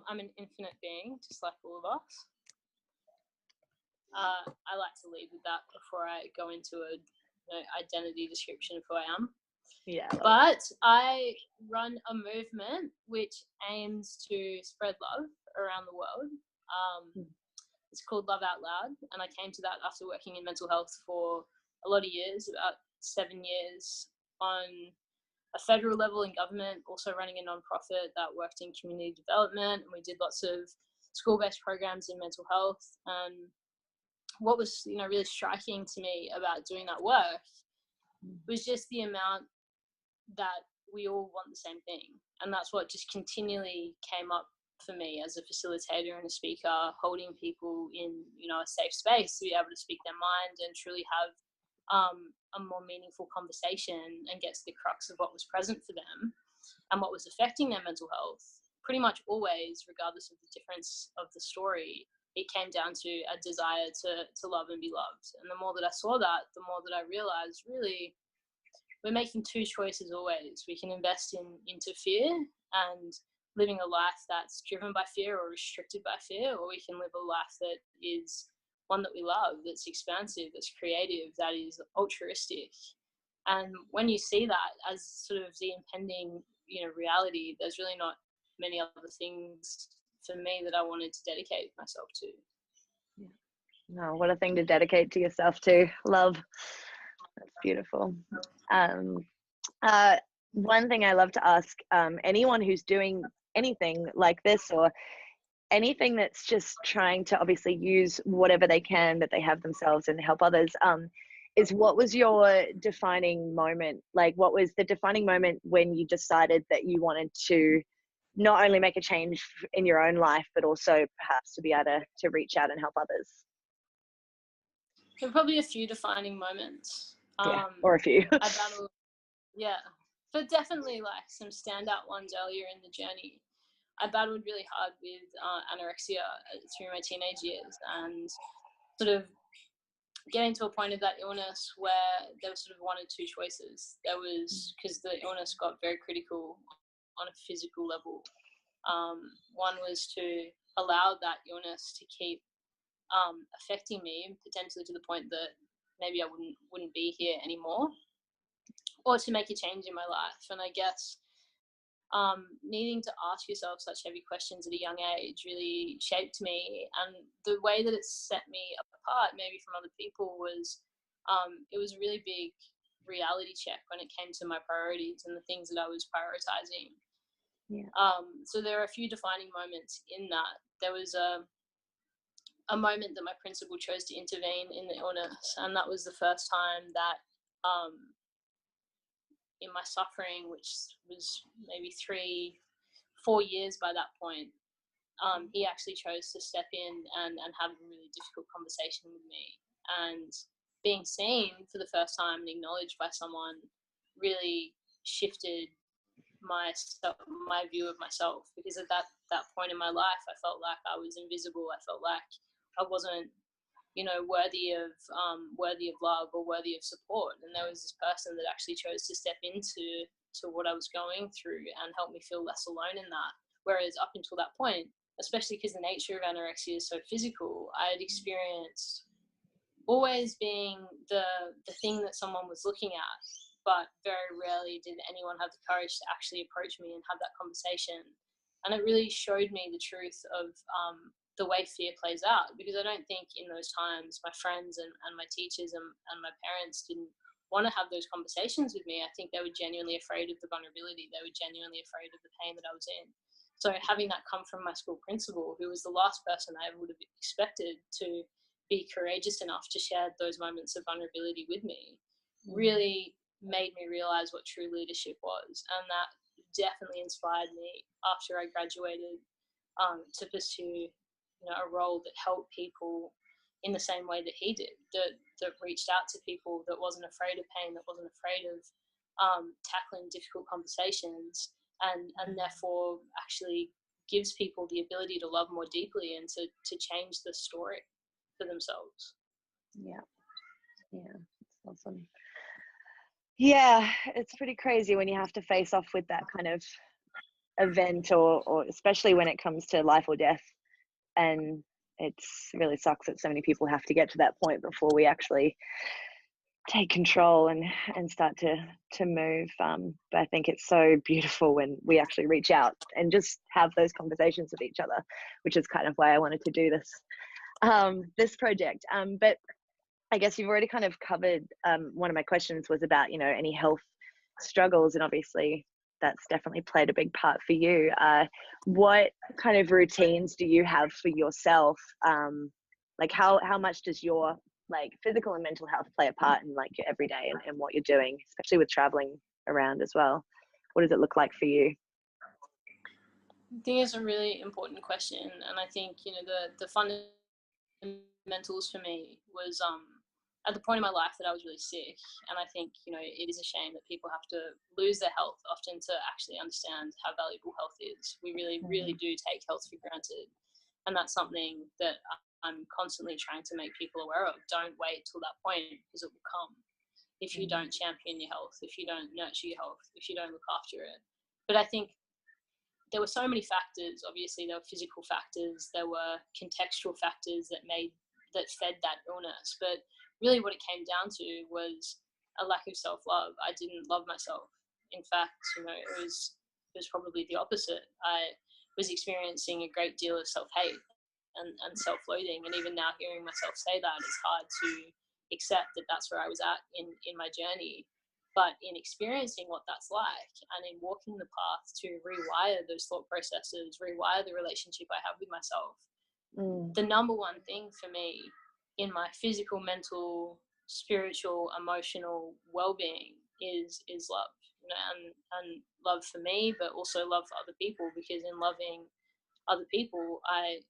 I'm an infinite being, just like all of us. I like to lead with that before I go into a identity description of who I am. Yeah. But I run a movement which aims to spread love around the world. It's called Love Out Loud, and I came to that after working in mental health for a lot of years, about 7 years on a federal level in government, also running a nonprofit that worked in community development, and we did lots of school-based programs in mental health. And what was really striking to me about doing that work was just the amount that we all want the same thing, and that's what just continually came up for me as a facilitator and a speaker, holding people in a safe space to be able to speak their mind and truly have a more meaningful conversation and get to the crux of what was present for them and what was affecting their mental health. Pretty much always, regardless of the difference of the story, it came down to a desire to love and be loved. And the more that I saw that, the more that I realized really we're making two choices always. We can invest into fear and living a life that's driven by fear or restricted by fear, or we can live a life that is one that we love, that's expansive, that's creative, that is altruistic. And when you see that as sort of the impending, reality, there's really not many other things for me that I wanted to dedicate myself to. Yeah. No, what a thing to dedicate to yourself to. Love. That's beautiful. One thing I love to ask anyone who's doing anything like this or anything that's just trying to obviously use whatever they can that they have themselves and help others, is what was your defining moment? Like, what was the defining moment when you decided that you wanted to not only make a change in your own life, but also perhaps to be able to reach out and help others? There were probably a few defining moments. Or a few. I battled, but definitely like some standout ones earlier in the journey. I battled really hard with anorexia through my teenage years, and sort of getting to a point of that illness where there was sort of one or two choices. There was, because the illness got very critical on a physical level. One was to allow that illness to keep affecting me, potentially to the point that maybe I wouldn't be here anymore, or to make a change in my life. And I guess needing to ask yourself such heavy questions at a young age really shaped me. And the way that it set me apart maybe from other people was it was a really big reality check when it came to my priorities and the things that I was prioritizing. So there are a few defining moments in that. There was a moment that my principal chose to intervene in the illness, and that was the first time that in my suffering, which was maybe 3-4 years by that point, he actually chose to step in and have a really difficult conversation with me. And being seen for the first time and acknowledged by someone really shifted my view of myself, because at that point in my life I felt like I was invisible. I felt like I wasn't worthy of love or worthy of support. And there was this person that actually chose to step into what I was going through and help me feel less alone in that. Whereas up until that point, especially because the nature of anorexia is so physical, I had experienced always being the thing that someone was looking at, but very rarely did anyone have the courage to actually approach me and have that conversation. And it really showed me the truth of the way fear plays out, because I don't think in those times my friends and my teachers and my parents didn't want to have those conversations with me. I think they were genuinely afraid of the vulnerability. They were genuinely afraid of the pain that I was in. So having that come from my school principal, who was the last person I would have expected to be courageous enough to share those moments of vulnerability with me, really made me realize what true leadership was. And that definitely inspired me after I graduated to pursue a role that helped people in the same way that he did, that reached out to people, that wasn't afraid of pain, that wasn't afraid of tackling difficult conversations, and therefore actually gives people the ability to love more deeply and to change the story for themselves. That's awesome. Yeah, it's pretty crazy when you have to face off with that kind of event, or especially when it comes to life or death. And it's really sucks that so many people have to get to that point before we actually take control and start to move. But I think it's so beautiful when we actually reach out and just have those conversations with each other, which is kind of why I wanted to do this project. But I guess you've already kind of covered, one of my questions was about, any health struggles, and obviously that's definitely played a big part for you. What kind of routines do you have for yourself? Like how much does your like physical and mental health play a part in like your everyday and what you're doing, especially with traveling around as well? What does it look like for you? I think it's a really important question, and I think the fundamentals for me was at the point in my life that I was really sick, and I think it is a shame that people have to lose their health often to actually understand how valuable health is. We really, really do take health for granted, and that's something that I'm constantly trying to make people aware of. Don't wait till that point, because it will come if you don't champion your health, if you don't nurture your health, if you don't look after it. But I think there were so many factors. Obviously, there were physical factors, there were contextual factors that fed that illness. But really, what it came down to was a lack of self-love. I didn't love myself. In fact, it was probably the opposite. I was experiencing a great deal of self-hate and self-loathing. And even now, hearing myself say that, it's hard to accept that that's where I was at in my journey. But in experiencing what that's like and in walking the path to rewire those thought processes, rewire the relationship I have with myself, the number one thing for me in my physical, mental, spiritual, emotional well-being is love, and love for me, but also love for other people, because in loving other people, I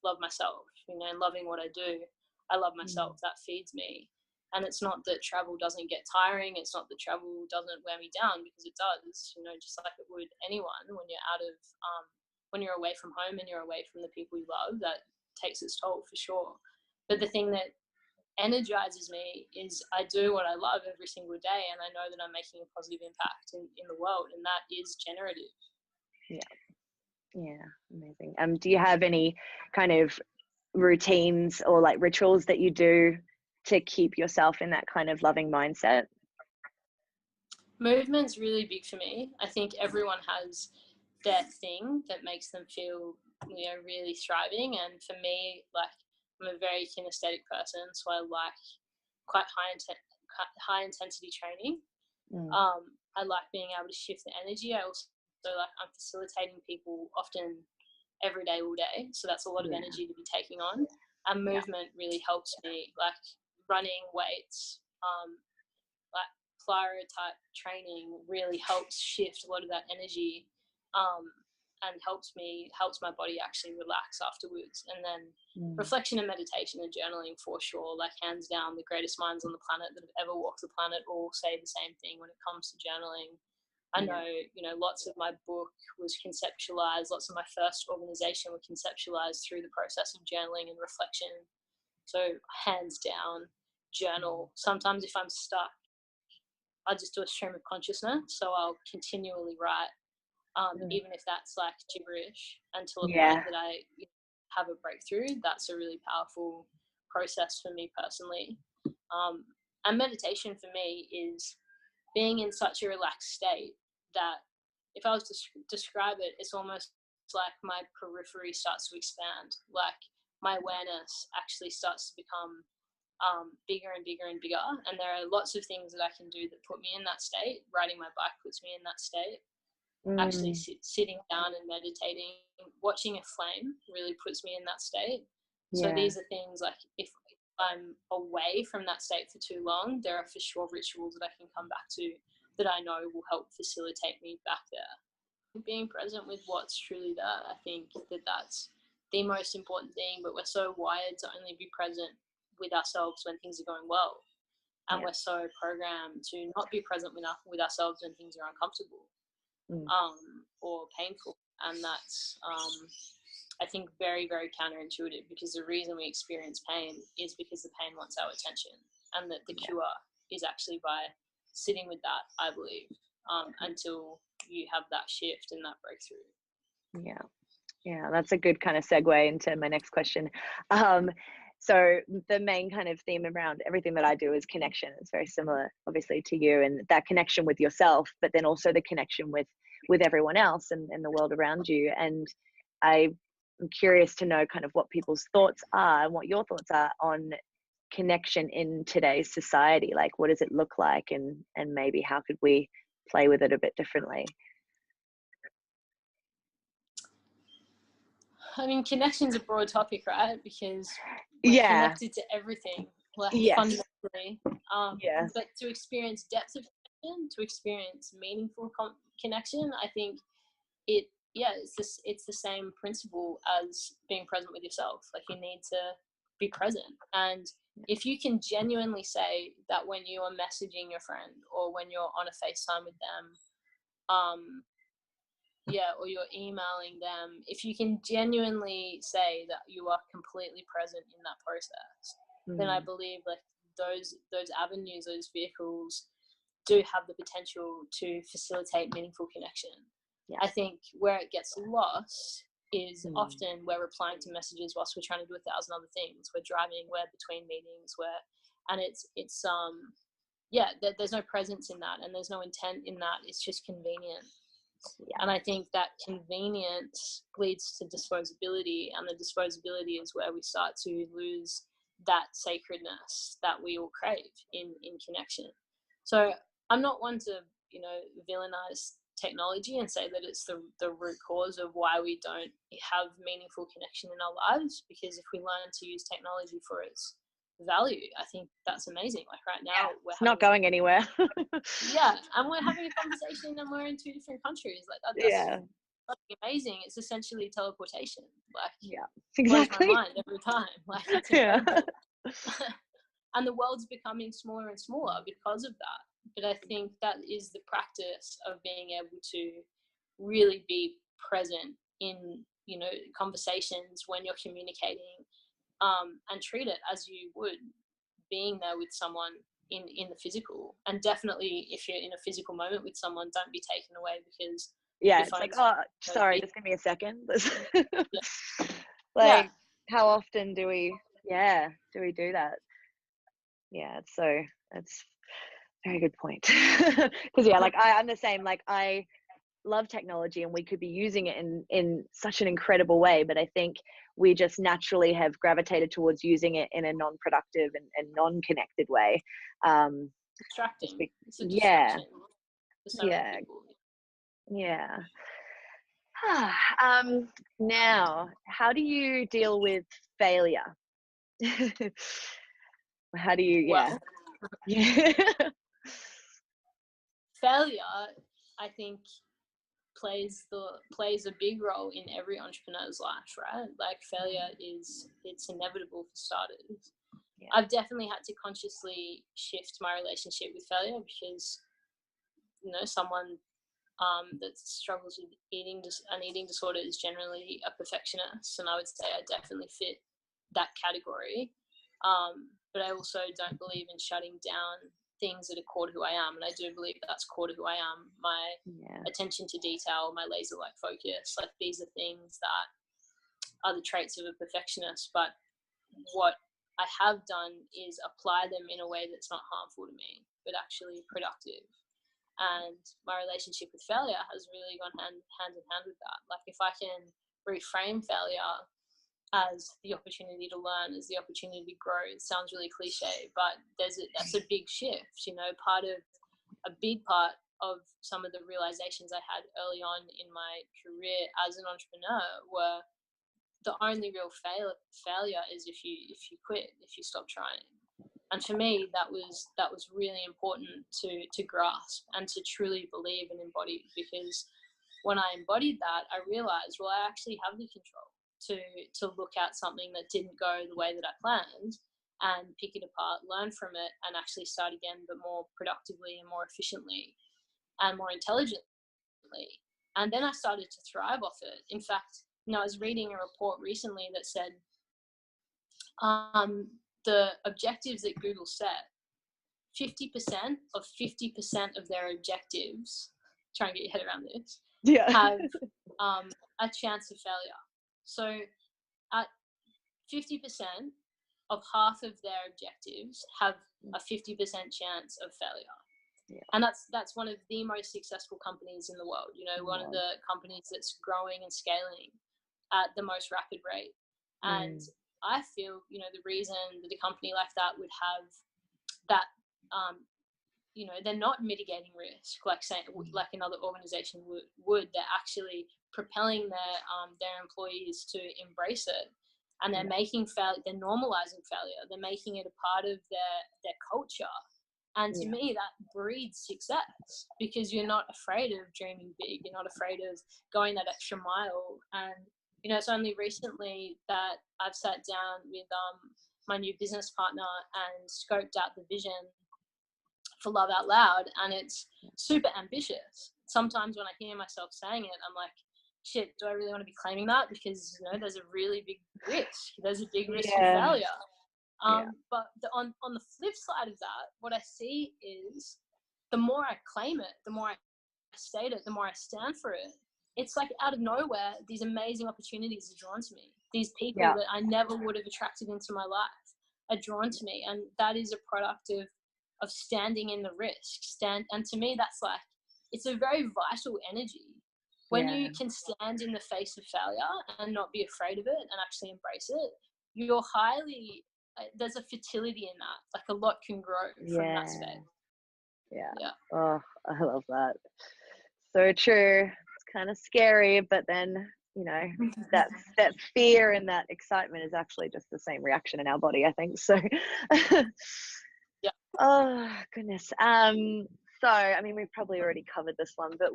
love myself, and loving what I do, I love myself. That feeds me. And it's not that travel doesn't get tiring. It's not that travel doesn't wear me down, because it does, just like it would anyone. When you're when you're away from home and you're away from the people you love, that takes its toll for sure. But the thing that energizes me is I do what I love every single day, and I know that I'm making a positive impact in the world, and that is generative. Yeah, amazing. Do you have any kind of routines or like rituals that you do to keep yourself in that kind of loving mindset? Movement's really big for me. I think everyone has their thing that makes them feel, really thriving. And for me, like, I'm a very kinesthetic person, so I like quite high intensity training. I like being able to shift the energy. I also like, I'm facilitating people often every day, all day. So that's a lot of energy to be taking on. And movement really helps me, like running, weights, like plyo type training really helps shift a lot of that energy, and helps my body actually relax afterwards. And then reflection and meditation and journaling, for sure, like hands down, the greatest minds on the planet that have ever walked the planet all say the same thing when it comes to journaling. I know, lots of my book was conceptualized, lots of my first organization were conceptualized through the process of journaling and reflection. So hands down, journal. Sometimes if I'm stuck, I'll just do a stream of consciousness. So I'll continually write, even if that's like gibberish, until a point that I have a breakthrough. That's a really powerful process for me personally. And meditation for me is being in such a relaxed state that if I was to describe it, it's almost like my periphery starts to expand. Like my awareness actually starts to become bigger and bigger and bigger. And there are lots of things that I can do that put me in that state. Riding my bike puts me in that state. Actually sitting down and meditating, watching a flame really puts me in that state. So these are things like if I'm away from that state for too long, there are for sure rituals that I can come back to that I know will help facilitate me back there. Being present with what's truly there, I think that's the most important thing. But we're so wired to only be present with ourselves when things are going well, and we're so programmed to not be present with ourselves when things are uncomfortable or painful. And that's I think very, very counterintuitive, because the reason we experience pain is because the pain wants our attention, and that the cure is actually by sitting with that, I believe. until you have that shift and that breakthrough. Yeah, that's a good kind of segue into my next question. So the main kind of theme around everything that I do is connection. It's very similar, obviously, to you, and that connection with yourself, but then also the connection with everyone else and the world around you. And I'm curious to know kind of what people's thoughts are and what your thoughts are on connection in today's society. Like, what does it look like, and maybe how could we play with it a bit differently? I mean, connection's a broad topic, right? Because we're connected to everything, like fundamentally. But to experience depth of connection, to experience meaningful connection, I think it's the same principle as being present with yourself. Like, you need to be present. And if you can genuinely say that when you are messaging your friend or when you're on a FaceTime with them, or you're emailing them, if you can genuinely say that you are completely present in that process, then I believe like those avenues, those vehicles do have the potential to facilitate meaningful connection. I think where it gets lost is often we're replying to messages whilst we're trying to do 1,000 other things. We're driving, we're between meetings, and there's no presence in that, and there's no intent in that. It's just convenient. And I think that convenience leads to disposability, and the disposability is where we start to lose that sacredness that we all crave in connection. So I'm not one to, villainize technology and say that it's the root cause of why we don't have meaningful connection in our lives, because if we learn to use technology for its value, I think that's amazing. Like right now it's not going anywhere. And we're having a conversation and we're in 2 different countries. Like that's amazing. It's essentially teleportation. Like exactly. blows my mind every time. Like it's incredible. And the world's becoming smaller and smaller because of that. But I think that is the practice of being able to really be present in, conversations when you're communicating, and treat it as you would being there with someone in the physical. And definitely if you're in a physical moment with someone, don't be taken away because it's like, oh, sorry, just give me a second. How often do we do that? It's a very good point. Because I'm the same. Like, I love technology and we could be using it in such an incredible way, but I think we just naturally have gravitated towards using it in a non-productive and non-connected way. Distracting. It's a distraction for so many people. Now, how do you deal with failure? How do you failure, I think, plays a big role in every entrepreneur's life, right? Like failure it's inevitable for starters. I've definitely had to consciously shift my relationship with failure because someone that struggles with an eating disorder is generally a perfectionist, and I would say I definitely fit that category. But I also don't believe in shutting down things that are core to who I am, and I do believe that's core to who I am. My attention to detail, my laser-like focus, like these are things that are the traits of a perfectionist. But what I have done is apply them in a way that's not harmful to me, but actually productive. And my relationship with failure has really gone hand in hand with that. Like if I can reframe failure as the opportunity to learn, as the opportunity to grow, it sounds really cliche, but that's a big shift. A big part of some of the realizations I had early on in my career as an entrepreneur were the only real failure is if you quit, if you stop trying. And for me, that was really important to grasp and to truly believe and embody, because when I embodied that, I realized, well, I actually have the control to look at something that didn't go the way that I planned and pick it apart, learn from it, and actually start again, but more productively and more efficiently and more intelligently. And then I started to thrive off it. In fact, I was reading a report recently that said the objectives that Google set 50% of 50% of their objectives, try and get your head around this, Yeah. have a chance of failure. So at 50% of half of their objectives have a 50% chance of failure. Yeah. And that's one of the most successful companies in the world, you know, one of the companies that's growing and scaling at the most rapid rate. And I feel, you know, the reason that a company like that would have that, you know, they're not mitigating risk like another organization would. They're actually propelling their employees to embrace it, and they're making failure, they're normalizing failure, they're making it a part of their culture. And to me, that breeds success, because you're not afraid of dreaming big, you're not afraid of going that extra mile. And you know, it's only recently that I've sat down with my new business partner and scoped out the vision for Love Out Loud, and it's super ambitious. Sometimes when I hear myself saying it, I'm like, shit, do I really want to be claiming that? Because, you know, there's a really big risk. There's a big risk of failure. But on the flip side of that, what I see is the more I claim it, the more I state it, the more I stand for it, it's like out of nowhere, these amazing opportunities are drawn to me. These people that I never would have attracted into my life are drawn to me. And that is a product of standing in the risk. And to me, that's like, it's a very vital energy. When you can stand in the face of failure and not be afraid of it and actually embrace it, you're highly, there's a fertility in that. Like a lot can grow from that space. Yeah. Oh, I love that. So true. It's kind of scary, but then, you know, that fear and that excitement is actually just the same reaction in our body, I think. So yeah. Oh goodness. So I mean, we've probably already covered this one, but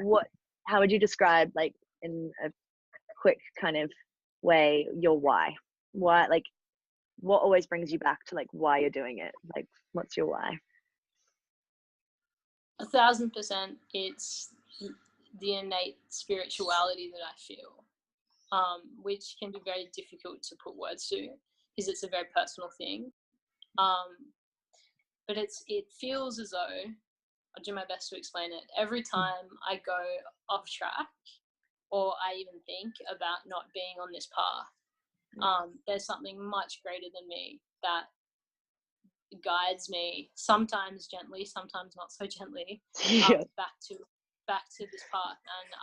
how would you describe, like, in a quick kind of way, your why? Like, what always brings you back to, like, why you're doing it? Like, what's your why? 1,000%, it's the innate spirituality that I feel, which can be very difficult to put words to because it's a very personal thing. But it feels as though, I'll do my best to explain it, every time I go off track or I even think about not being on this path, there's something much greater than me that guides me, sometimes gently, sometimes not so gently, back to this path. And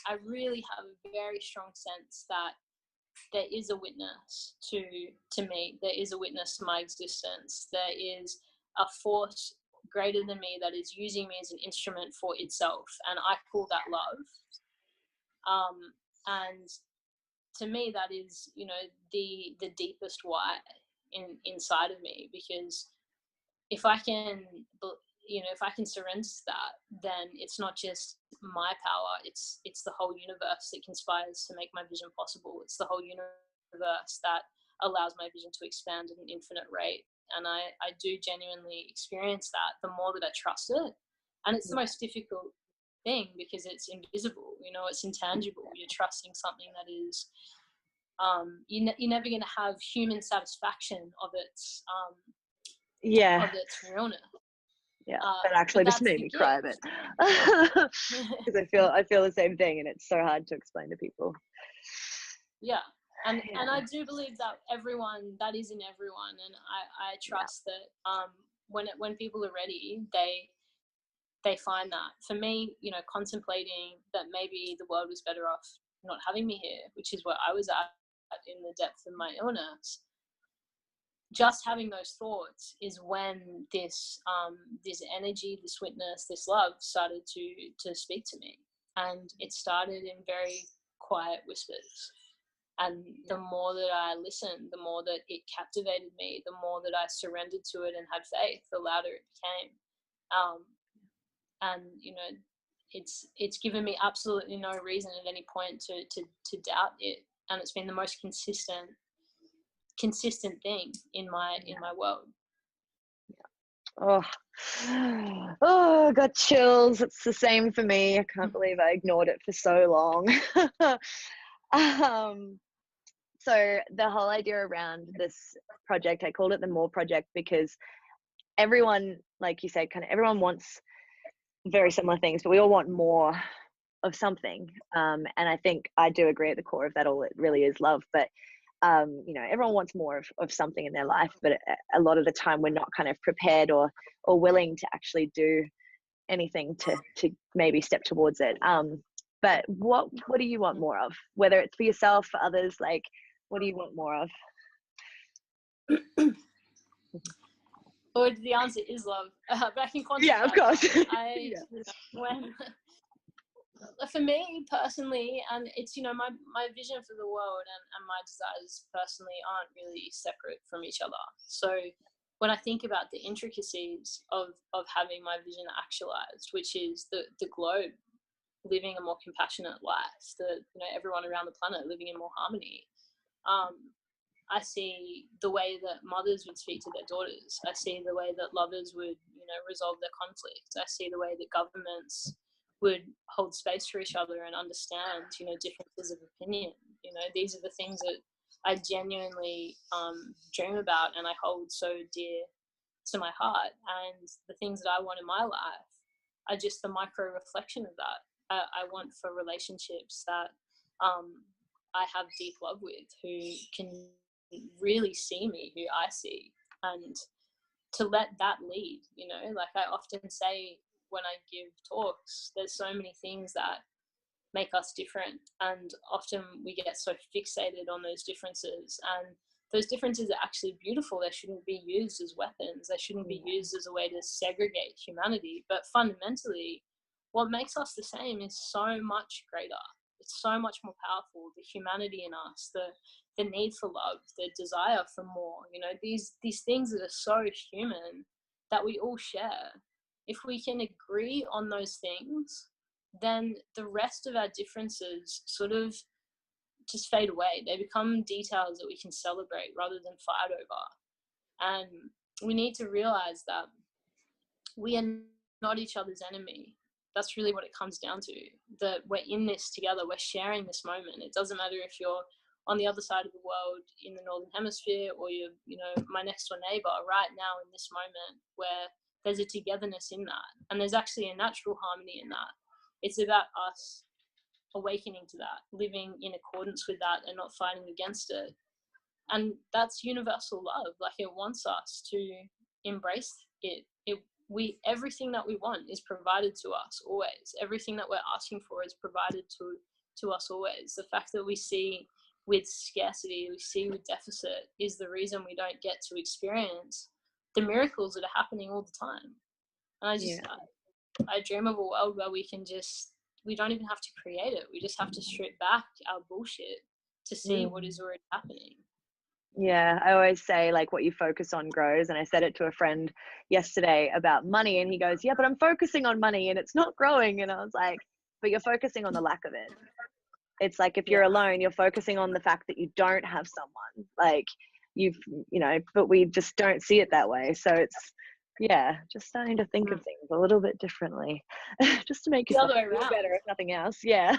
I really have a very strong sense that there is a witness to me, there is a witness to my existence, there is a force greater than me that is using me as an instrument for itself, and I call that love. And to me, that is, you know, the deepest why inside of me, because if I can, you know, if I can surrender to that, then it's not just my power, it's the whole universe that conspires to make my vision possible. It's the whole universe that allows my vision to expand at an infinite rate. And I do genuinely experience that the more that I trust it. And it's the most difficult thing because it's invisible, you know, it's intangible. You're trusting something that is, you're never going to have human satisfaction of its of its realness. That actually just made me cry a bit because I feel the same thing, and it's so hard to explain to people. And I do believe that everyone, that is in everyone, and I trust that when people are ready, they find that. For me, you know, contemplating that maybe the world was better off not having me here, which is where I was at in the depth of my illness. Just having those thoughts is when this energy, this witness, this love started to speak to me, and it started in very quiet whispers. And the more that I listened, the more that it captivated me, the more that I surrendered to it and had faith, the louder it became. And you know, it's given me absolutely no reason at any point to doubt it, and it's been the most consistent thing in my world. Oh, got chills. It's the same for me. I can't believe I ignored it for so long. So the whole idea around this project, I called it the More Project because everyone, like you said, kind of everyone wants very similar things, but we all want more of something. And I think I do agree at the core of that all, it really is love. But you know, everyone wants more of something in their life, but a lot of the time we're not kind of prepared or willing to actually do anything to maybe step towards it. But what do you want more of? Whether it's for yourself, for others, like what do you want more of? Well, the answer is love, but I can quantify. Yeah, of course. Yeah. When for me personally, and it's, you know, my vision for the world and my desires personally aren't really separate from each other. So when I think about the intricacies of having my vision actualized, which is the globe living a more compassionate life, you know, everyone around the planet living in more harmony, I see the way that mothers would speak to their daughters. I see the way that lovers would, you know, resolve their conflicts. I see the way that governments would hold space for each other and understand, you know, differences of opinion. You know, these are the things that I genuinely dream about and I hold so dear to my heart. And the things that I want in my life are just the micro reflection of that. I want for relationships that I have deep love with, who can really see me, who I see, and to let that lead. You know, like I often say when I give talks, there's so many things that make us different, and often we get so fixated on those differences, and those differences are actually beautiful. They shouldn't be used as weapons. They shouldn't be used as a way to segregate humanity. But fundamentally, what makes us the same is so much greater. It's so much more powerful. The humanity in us, the need for love, the desire for more, you know, these things that are so human that we all share. If we can agree on those things, then the rest of our differences sort of just fade away. They become details that we can celebrate rather than fight over. And we need to realize that we are not each other's enemy. That's really what it comes down to. That we're in this together. We're sharing this moment. It doesn't matter if you're on the other side of the world in the Northern Hemisphere, or you're, you know, my next door neighbor right now in this moment, where there's a togetherness in that. And there's actually a natural harmony in that. It's about us awakening to that, living in accordance with that and not fighting against it. And that's universal love. Like, it wants us to embrace it. Everything that we want is provided to us always. Everything that we're asking for is provided to us always. The fact that we see with scarcity, we see with deficit, is the reason we don't get to experience the miracles that are happening all the time. And I dream of a world where we don't even have to create it. We just have to strip back our bullshit to see what is already happening. Yeah, I always say, like, what you focus on grows. And I said it to a friend yesterday about money, and he goes, yeah, but I'm focusing on money and it's not growing. And I was like, but you're focusing on the lack of it. It's like, if you're alone, you're focusing on the fact that you don't have someone, like, you know, but we just don't see it that way. So it's, just starting to think of things a little bit differently, just to make yourself feel better, if nothing else. Yeah.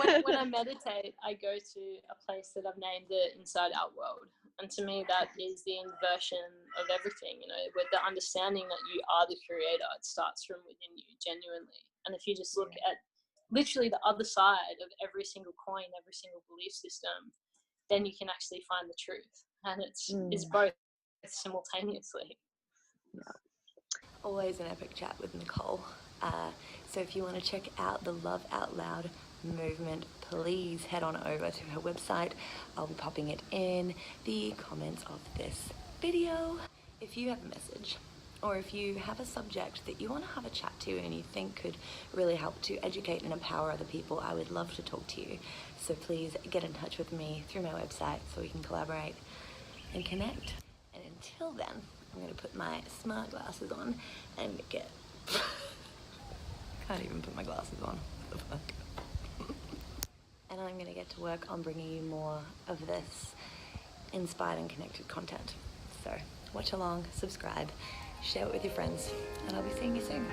when I meditate, I go to a place that I've named the inside out world. And to me, that is the inversion of everything, you know, with the understanding that you are the creator. It starts from within you, genuinely. And if you just look at literally the other side of every single coin, every single belief system, then you can actually find the truth. And it's both simultaneously. Always an epic chat with Nicole. So if you want to check out the Love Out Loud movement, please head on over to her website. I'll be popping it in the comments of this video. If you have a message, or if you have a subject that you want to have a chat to and you think could really help to educate and empower other people, I would love to talk to you. So please get in touch with me through my website so we can collaborate and connect. And until then, I'm going to put my smart glasses on and get... Can't even put my glasses on. What the fuck? And I'm going to get to work on bringing you more of this inspired and connected content. So watch along, subscribe, share it with your friends, and I'll be seeing you soon.